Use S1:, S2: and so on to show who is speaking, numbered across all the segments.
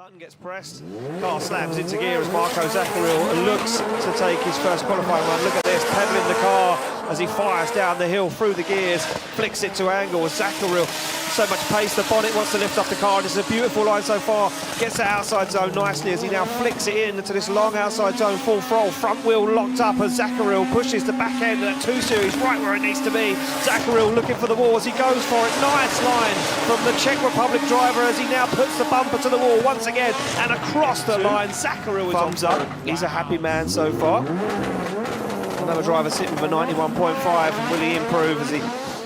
S1: Button gets pressed, car slams into gear as Marco Zakouril looks to take his first qualifying run. Look at this, pedaling the car as he fires down the hill through the gears, flicks it to angle as Zakouril, so much pace, the bonnet wants to lift up the car, and this is a beautiful line so far. Gets the outside zone nicely as he now flicks it in into this long outside zone, full throttle, front wheel locked up as Zakouril pushes the back end of that 2 Series right where it needs to be. Zakouril looking for the wall as he goes for it. Nice line from the Czech Republic driver as he now puts the bumper to the wall once again and across the line. Zakouril is thumbs up. He's a happy man so far. Another driver sitting with a 91.5. Will he improve as he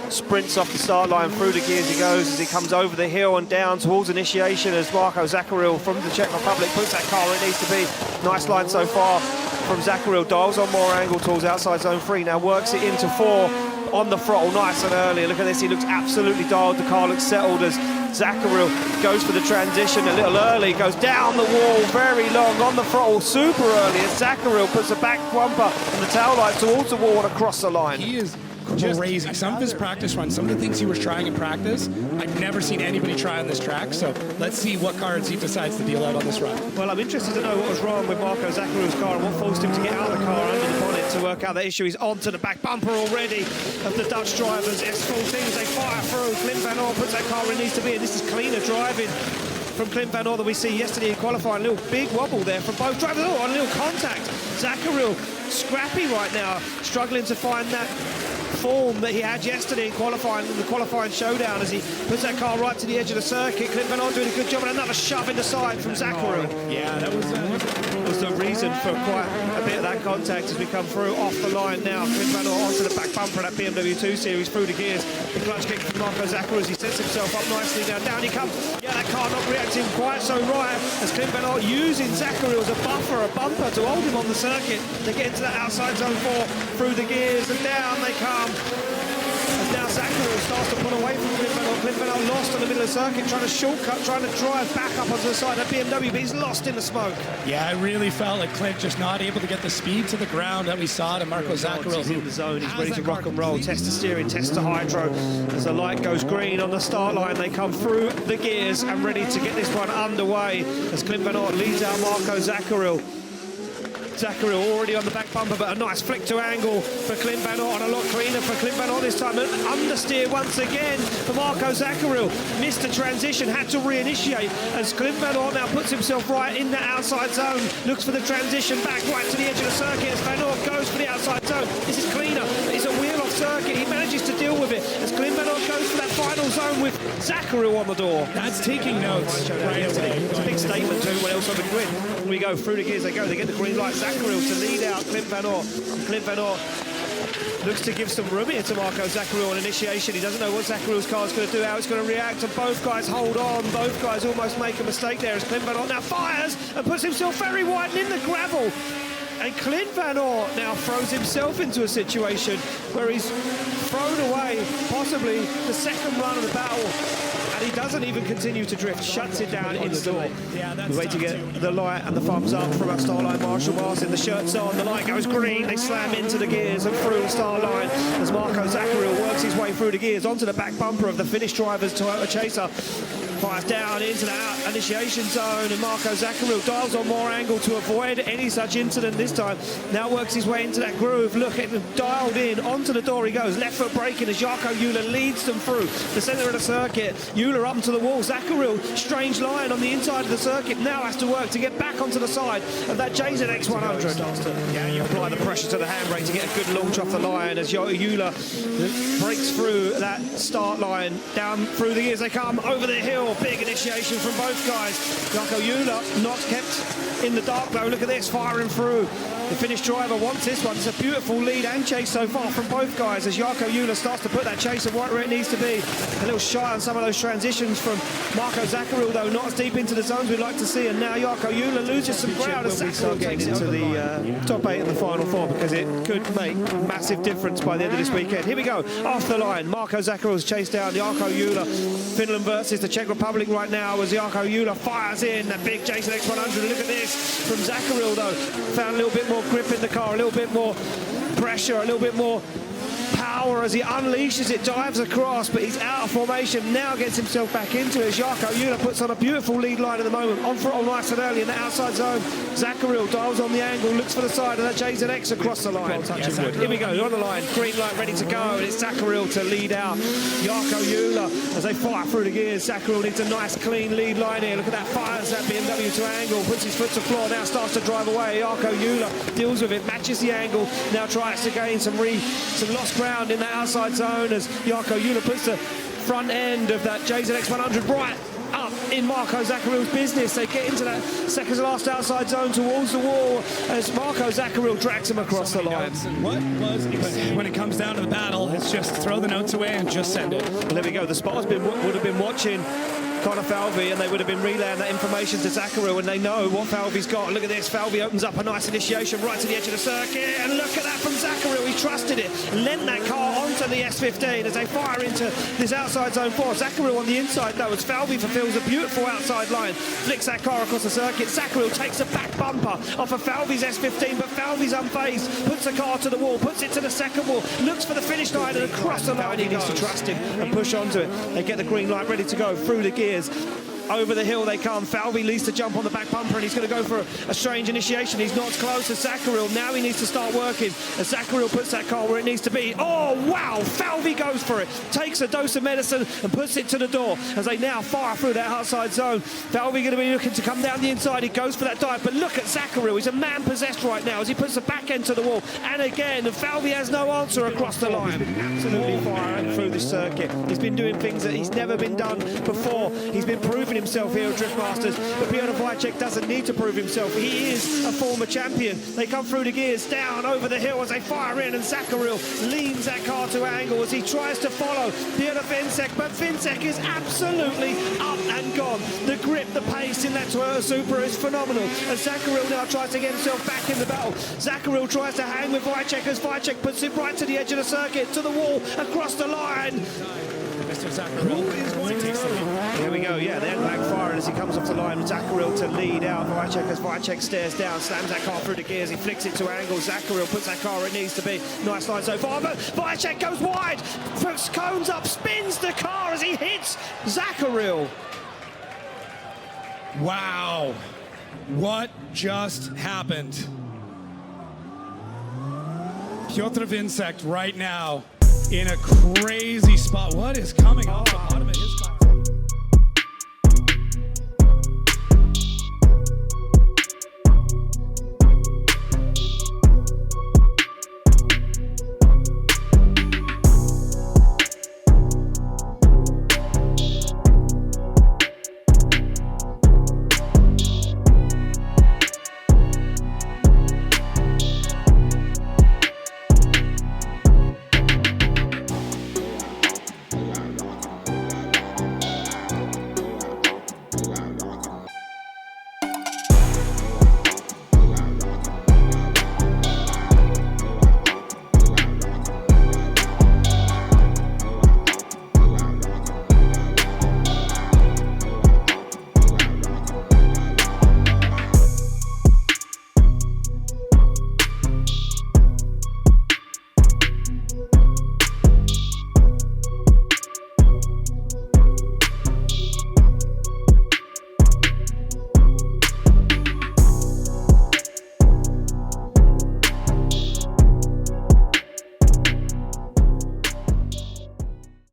S1: sprints off the start line, through the gears he goes as he comes over the hill and down towards initiation as Marco Zakouril from the Czech Republic puts that car where it needs to be. Nice line so far from Zakouril, dials on more angle towards outside zone 3, now works it into 4 on the throttle, nice and early. Look at this, he looks absolutely dialed, the car looks settled as Zakouril goes for the transition a little early, goes down the wall very long on the throttle super early as Zakouril puts the back bumper and the tail light towards the wall and across the line.
S2: He is crazy. Some of his practice runs, some of the things he was trying in practice, I've never seen anybody try on this track, so let's see what cards he decides to deal out on this run.
S1: Well, I'm interested to know what was wrong with Marco Zakouril's car and what forced him to get out of the car under the bonnet to work out that issue. He's onto the back bumper already of the Dutch drivers. It's full things, they fire through. Clint Van Orr puts that car where it needs to be, and this is cleaner driving from Clint Van Orr that we see yesterday in qualifying. A little big wobble there from both drivers. Oh, and a little contact. Zakouril scrappy right now, struggling to find that form that he had yesterday in qualifying, in the qualifying showdown as he puts that car right to the edge of the circuit. Clint Van Orr doing a good job and another shove in the side from Zakouril.
S2: Yeah, that was
S1: the reason for quite a bit of that contact as we come through off the line now. Clint Van Orr onto the back bumper of that BMW 2 Series through the gears. The clutch kick from Marco Zakouril as he sets himself up nicely now. Down he comes. Yeah, that car not reacting quite so right as Clint Van Orr using Zakouril as a buffer, a bumper to hold him on the circuit. They get into that outside zone 4 through the gears and down they come. As now Zakouril starts to pull away from Clint Van Orr. Clint Van Orr lost in the middle of the circuit, trying to shortcut, trying to drive back up onto the side of BMW, but he's lost in the smoke.
S2: Yeah, I really felt like Clint just not able to get the speed to the ground that we saw to Marco Zakouril.
S1: He's in the zone, he's ready to rock and roll. Test the steering, test the hydro. As the light goes green on the start line, they come through the gears and ready to get this one underway as Clint Van Orr leads out Marco Zakouril. Zakouril already on the back bumper, but a nice flick to angle for Clint Van Orr and a lot cleaner for Clint Van Orr this time. An understeer once again for Marco Zakouril. Missed the transition, had to reinitiate as Clint Van Orr now puts himself right in the outside zone. Looks for the transition back right to the edge of the circuit as Van Orr goes for the outside zone. This is cleaner, but it's a wheel off circuit. He manages to deal with it as Clint Van Orr goes for that final zone with Zakouril on the door.
S2: That's taking notes right away.
S1: It's a big statement to everyone else on the grid. We go through the gears, they get the green light. Zakouril to lead out Clint Van Orr. Clint Van Orr looks to give some room here to Marco Zakouril on initiation. He doesn't know what Zakouril's car is going to do, how it's going to react, and both guys hold on. Both guys almost make a mistake there as Clint Van Orr now fires and puts himself very wide and in the gravel. And Clint Van Orr now throws himself into a situation where he's thrown away possibly the second run of the battle. And he doesn't even continue to drift, shuts it down instantly. We wait to get the light and the thumbs up from our start line marshal Martin. The shirt's on, the light goes green, they slam into the gears and through the start line as Marco Zakouril works his way through the gears onto the back bumper of the Finnish driver's Toyota Chaser. Fires down into the initiation zone and Marco Zakouril dials on more angle to avoid any such incident this time. Now works his way into that groove. Look at him dialed in, onto the door he goes. Left foot braking as Jarkko Uhlir leads them through the centre of the circuit. Uhlir up to the wall. Zakouril, strange line on the inside of the circuit, now has to work to get back onto the side of that JZX100. Yeah, you apply the pressure to the handbrake to get a good launch off the line as Uhlir breaks through that start line. Down through the gears they come, over the hill. Big initiation from both guys. Jarkko Uhlir not kept in the dark though. Look at this, firing through. The Finnish driver wants this one. It's a beautiful lead and chase so far from both guys as Jarkko Uhlir starts to put that chaser right where it needs to be. A little shy on some of those transitions from Marco Zakouril though, not as deep into the zones we'd like to see, and now Jarkko Uhlir loses some ground as Zakouril takes into the top 8 in the final 4 because it could make a massive difference by the end of this weekend. Here we go, off the line. Marco Zakouril's chased down Jarkko Uhlir. Finland versus the Czech Republic right now as Jarkko Uhlir fires in that big JZX100. Look at this from Zakouril though. Found a little bit more grip in the car, a little bit more pressure, a little bit more power power as he unleashes it, dives across, but he's out of formation, now gets himself back into it. Zakouril puts on a beautiful lead line at the moment, on throttle nice and early in the outside zone. Zakouril dials on the angle, looks for the side of that JZX across the line. Here we go, on the line, green light ready to go, and it's Zakouril to lead out. Zakouril as they fire through the gears. Zakouril needs a nice clean lead line here. Look at that, fires that BMW to angle, puts his foot to floor, now starts to drive away. Zakouril deals with it, matches the angle, now tries to gain some lost ground in that outside zone as Zakouril puts the front end of that JZX 100 right up in Marco Zakouril's business. They get into that second to last outside zone towards the wall as Marco Zakouril drags him across the line.
S2: When it comes down to the battle, it's just throw the notes away and just send it.
S1: Well, there we go. The spotters would have been watching Connor Falvey, and they would have been relaying that information to Zakouril, and they know what Falvey's got. Look at this, Falvey opens up a nice initiation right to the edge of the circuit, and look at that from Zakouril. He trusted it, lent that car onto the S15 as they fire into this outside zone 4. Zakouril on the inside though, as Falvey fulfills a beautiful outside line, flicks that car across the circuit. Zakouril takes a back bumper off of Falvey's S15, but Falvey's unfazed, puts the car to the wall, puts it to the second wall, looks for the finish line, and across the line he needs to trust him and push onto it. They get the green light ready to go through the gears. Over the hill they come. Falvey leads to jump on the back bumper, and he's going to go for a strange initiation. He's not close to Zakouril. Now he needs to start working as Zakouril puts that car where it needs to be. Oh, wow! Falvey goes for it. Takes a dose of medicine and puts it to the door as they now fire through that outside zone. Falvey going to be looking to come down the inside. He goes for that dive, but look at Zakouril. He's a man possessed right now as he puts the back end to the wall. And again, Falvey has no answer across the line. Absolutely firing through the circuit. He's been doing things that he's never been done before. He's been proving himself here at Drift Masters, but Piotr Wojciech doesn't need to prove himself. He is a former champion. They come through the gears, down over the hill as they fire in, and Zakouril leans that car to angle as he tries to follow Piotr Vincek, but Vincek is absolutely up and gone. The grip, the pace in that Toyota Supra is phenomenal, and Zakouril now tries to get himself back in the battle. Zakouril tries to hang with Wojciech as Wojciech puts it right to the edge of the circuit, to the wall, across the line.
S2: Mr. Zakouril is going to take some.
S1: Here we go, yeah, the end back firing as he comes off the line. Zakouril to lead out. Wojciech as Wojciech stares down, slams that car through the gears, he flicks it to angle. Zakouril puts that car where it needs to be. Nice line so far, but Wojciech goes wide, puts cones up, spins the car as he hits Zakouril.
S2: Wow, what just happened? Piotr Vincek right now in a crazy spot. What is coming off the bottom?